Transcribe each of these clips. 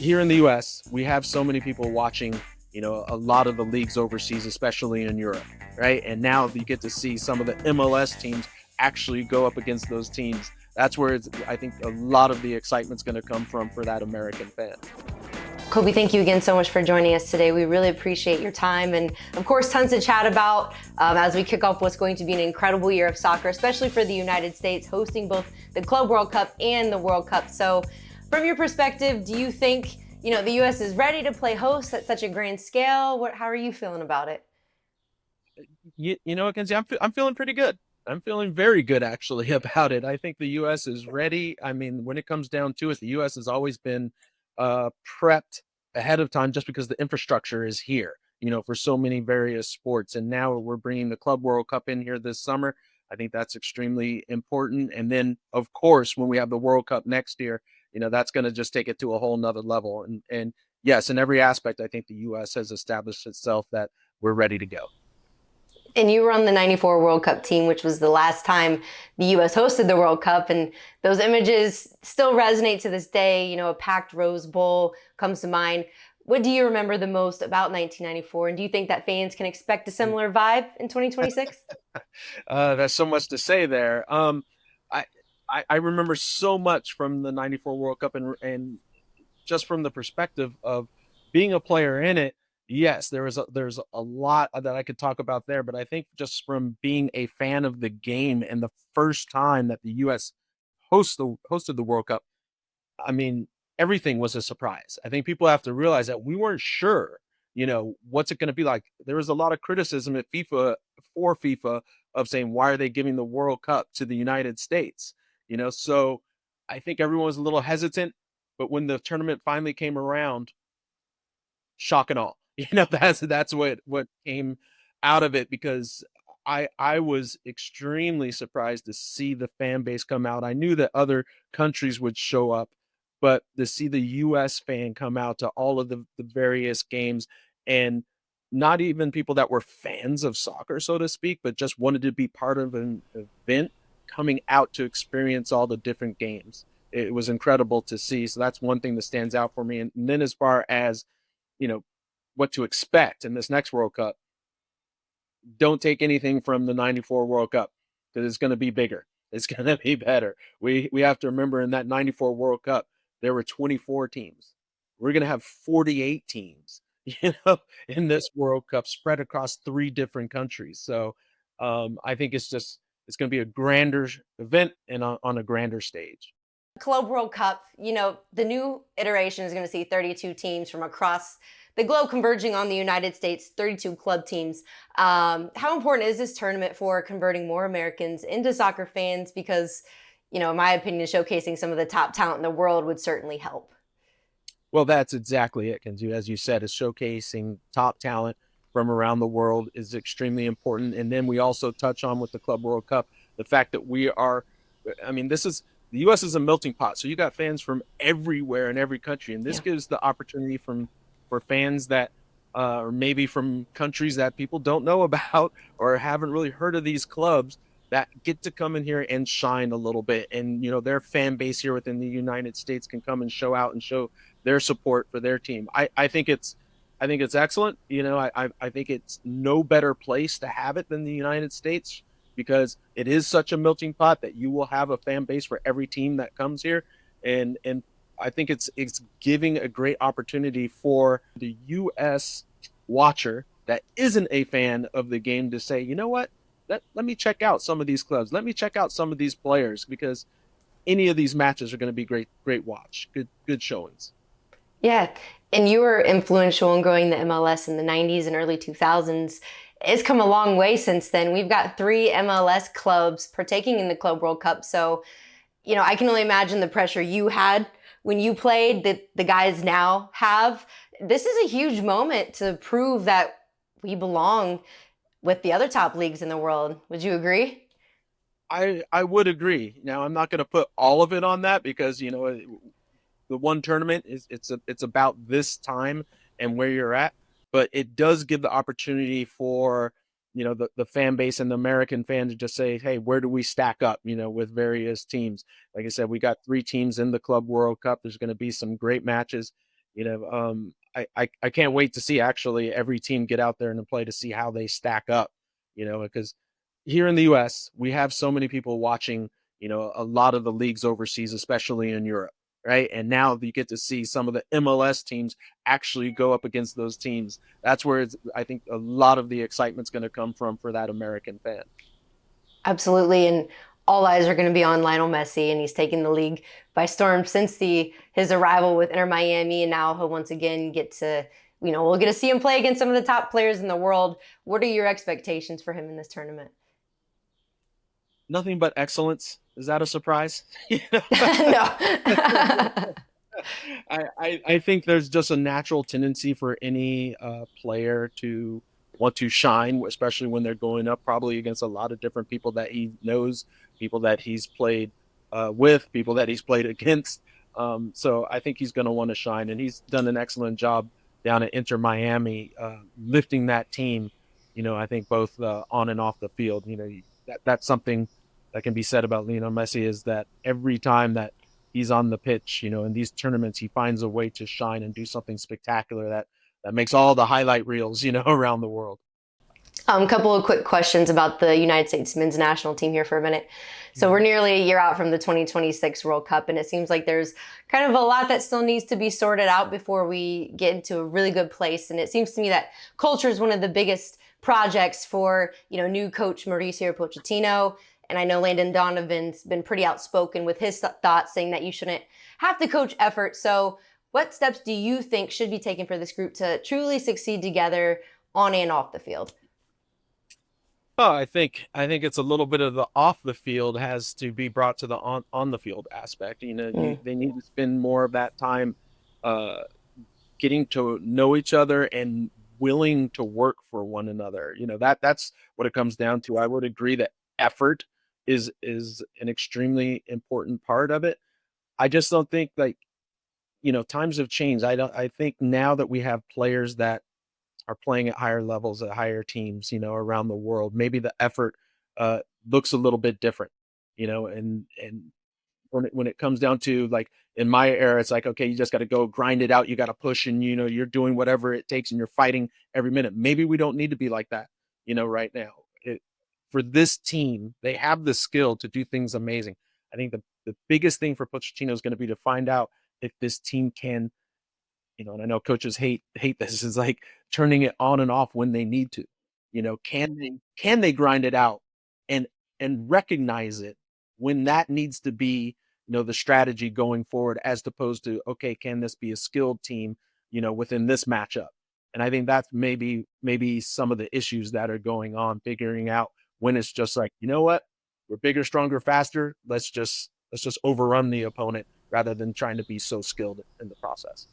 here in the US, we have so many people watching, a lot of the leagues overseas, especially in Europe, right? And now you get to see some of the MLS teams actually go up against those teams. That's where I think a lot of the excitement's going to come from for that American fan. Cobi, thank you again so much for joining us today. We really appreciate your time and, of course, tons to chat about as we kick off what's going to be an incredible year of soccer, especially for the United States, hosting both the Club World Cup and the World Cup. So from your perspective, do you think, the U.S. is ready to play host at such a grand scale? How are you feeling about it? Mackenzie, I'm feeling pretty good. I'm feeling very good, actually, about it. I think the U.S. is ready. I mean, when it comes down to it, the U.S. has always been prepped ahead of time just because the infrastructure is here, for so many various sports. And now we're bringing the Club World Cup in here this summer. I think that's extremely important. And then, of course, when we have the World Cup next year, that's going to just take it to a whole nother level. And yes, in every aspect, I think the U.S. has established itself that we're ready to go. And you were on the 94 World Cup team, which was the last time the U.S. hosted the World Cup. And those images still resonate to this day. A packed Rose Bowl comes to mind. What do you remember the most about 1994? And do you think that fans can expect a similar vibe in 2026? There's so much to say there. I remember so much from the 94 World Cup and just from the perspective of being a player in it. Yes, there's a lot that I could talk about there, but I think just from being a fan of the game and the first time that the U.S. hosted the World Cup, I mean, everything was a surprise. I think people have to realize that we weren't sure, what's it going to be like. There was a lot of criticism at FIFA of saying, why are they giving the World Cup to the United States? So I think everyone was a little hesitant, but when the tournament finally came around, shock and awe. That's what came out of it, because I was extremely surprised to see the fan base come out. I knew that other countries would show up, but to see the US fan come out to all of the various games, and not even people that were fans of soccer, so to speak, but just wanted to be part of an event coming out to experience all the different games. It was incredible to see. So that's one thing that stands out for me. And then as far as, you know, what to expect in this next World Cup, don't take anything from the 94 World Cup, because it's going to be bigger. It's going to be better. We have to remember, in that 94 World Cup, there were 24 teams. We're going to have 48 teams, in this World Cup, spread across 3 different countries. So I think it's going to be a grander event and on a grander stage. Club World Cup, the new iteration is going to see 32 teams from across the globe converging on the United States, 32 club teams. How important is this tournament for converting more Americans into soccer fans? Because, in my opinion, showcasing some of the top talent in the world would certainly help. Well, that's exactly it, Kenzie. As you said, is showcasing top talent from around the world is extremely important. And then we also touch on, with the Club World Cup, the fact that the U.S. is a melting pot. So you got fans from everywhere in every country. And this gives the opportunity for fans that or maybe from countries that people don't know about or haven't really heard of these clubs, that get to come in here and shine a little bit. And, their fan base here within the United States can come and show out and show their support for their team. I think it's excellent. I think it's no better place to have it than the United States, because it is such a melting pot that you will have a fan base for every team that comes here. And I think it's giving a great opportunity for the US watcher that isn't a fan of the game to say, you know what? Let me check out some of these clubs. Let me check out some of these players, because any of these matches are going to be great watch. Good showings. Yeah. And you were influential in growing the MLS in the 90s and early 2000s. It's come a long way since then. We've got 3 MLS clubs partaking in the Club World Cup. So, I can only imagine the pressure you had when you played that the guys now have. This is a huge moment to prove that we belong with the other top leagues in the world. Would you agree? I would agree. Now, I'm not going to put all of it on that, because the one tournament it's about this time and where you're at, but it does give the opportunity for the fan base and the American fan to just say, hey, where do we stack up, with various teams. Like I said, we got 3 teams in the Club World Cup. There's going to be some great matches, I can't wait to see actually every team get out there and play to see how they stack up, because here in the US, we have so many people watching, a lot of the leagues overseas, especially in Europe, right? And now you get to see some of the MLS teams actually go up against those teams. That's where I think a lot of the excitement's going to come from for that American fan. Absolutely, and all eyes are going to be on Lionel Messi, and he's taken the league by storm since the his arrival with Inter Miami, and now he'll once again get to, we'll get to see him play against some of the top players in the world. What are your expectations for him in this tournament? Nothing but excellence. Is that a surprise? No. I think there's just a natural tendency for any player to want to shine, especially when they're going up probably against a lot of different people that he knows, people that he's played with, people that he's played against. So I think he's going to want to shine, and he's done an excellent job down at Inter Miami, lifting that team. I think both on and off the field. That's something that can be said about Lionel Messi is that every time that he's on the pitch, in these tournaments, he finds a way to shine and do something spectacular that makes all the highlight reels, around the world. A couple of quick questions about the United States men's national team here for a minute. So we're nearly a year out from the 2026 World Cup, and it seems like there's kind of a lot that still needs to be sorted out before we get into a really good place. And it seems to me that culture is one of the biggest projects for, new coach Mauricio Pochettino. And I know Landon Donovan's been pretty outspoken with his thoughts, saying that you shouldn't have to coach effort. So what steps do you think should be taken for this group to truly succeed together on and off the field? Oh, I think it's a little bit of the off the field has to be brought to the on the field aspect. Mm. They need to spend more of that time uh, getting to know each other and willing to work for one another. That's what it comes down to. I would agree that effort is an extremely important part of it. I just don't think like, times have changed. I think now that we have players that are playing at higher levels at higher teams, around the world, maybe the effort uh looks a little bit different, and when it comes down to like in my era, it's like, okay, you just got to go grind it out. You got to push and, you're doing whatever it takes and you're fighting every minute. Maybe we don't need to be like that, right now. For this team, they have the skill to do things amazing. I think the biggest thing for Pochettino is going to be to find out if this team can, and I know coaches hate this, is like turning it on and off when they need to. Can they grind it out and recognize it when that needs to be, the strategy going forward, as opposed to, okay, can this be a skilled team, within this matchup? And I think that's maybe some of the issues that are going on, figuring out when it's just like, what, we're bigger, stronger, faster. Let's just overrun the opponent rather than trying to be so skilled in the process.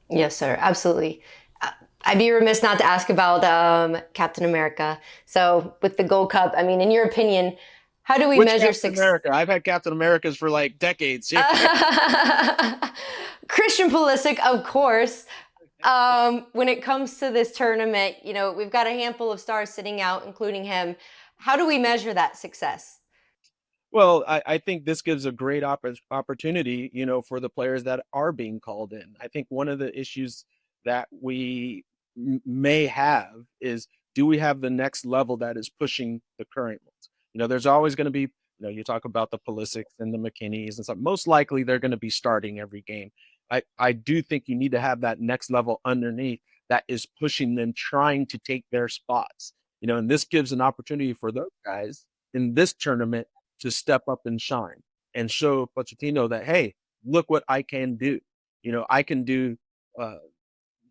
Yes, sir. Absolutely. Uh, I'd be remiss not to ask about Captain America. So, with the Gold Cup, I mean, in your opinion, how do we Which measure Captain success? America? I've had Captain Americas for like decades. Yeah. Christian Pulisic, of course. When it comes to this tournament, we've got a handful of stars sitting out, including him. How do we measure that success? Well, I think this gives a great opportunity, for the players that are being called in. I think one of the issues that we may have is, do we have the next level that is pushing the current ones? There's always going to be, you talk about the Pulisics and the McKinneys and stuff. Most likely they're going to be starting every game. I do think you need to have that next level underneath that is pushing them, trying to take their spots. And this gives an opportunity for those guys in this tournament to step up and shine and show Pochettino that, hey, look what I can do. I can do uh,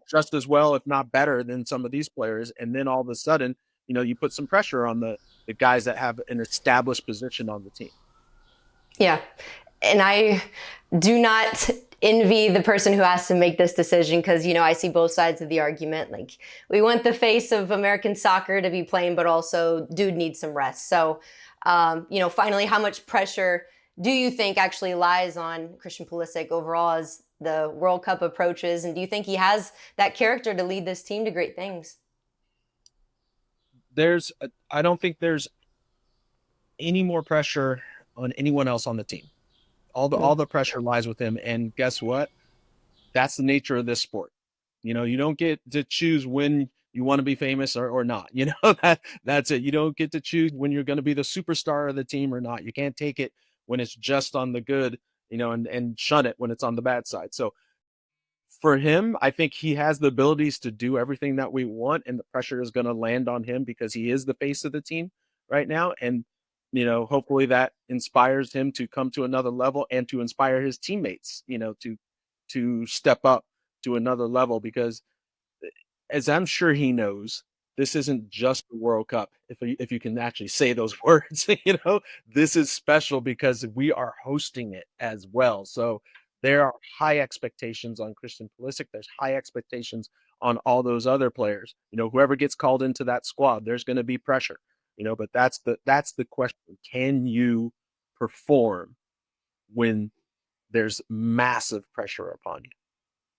just as well, if not better, than some of these players. And then all of a sudden, you put some pressure on the guys that have an established position on the team. Yeah. And I do not envy the person who has to make this decision because, I see both sides of the argument. Like, we want the face of American soccer to be playing, but also dude needs some rest. So, finally, how much pressure do you think actually lies on Christian Pulisic overall as the World Cup approaches? And do you think he has that character to lead this team to great things? I don't think there's any more pressure on anyone else on the team. All the Mm. all the pressure lies with him. And guess what? That's the nature of this sport. You don't get to choose when you want to be famous or not. That's it. You don't get to choose when you're going to be the superstar of the team or not. You can't take it when it's just on the good, and shun it when it's on the bad side. So for him, I think he has the abilities to do everything that we want, and the pressure is going to land on him because he is the face of the team right now. And hopefully that inspires him to come to another level and to inspire his teammates, to step up to another level because as I'm sure he knows, this isn't just the World Cup. If you can actually say those words, this is special because we are hosting it as well. So there are high expectations on Christian Pulisic. There's high expectations on all those other players. Whoever gets called into that squad, there's going to be pressure. But that's the question. Can you perform when there's massive pressure upon you?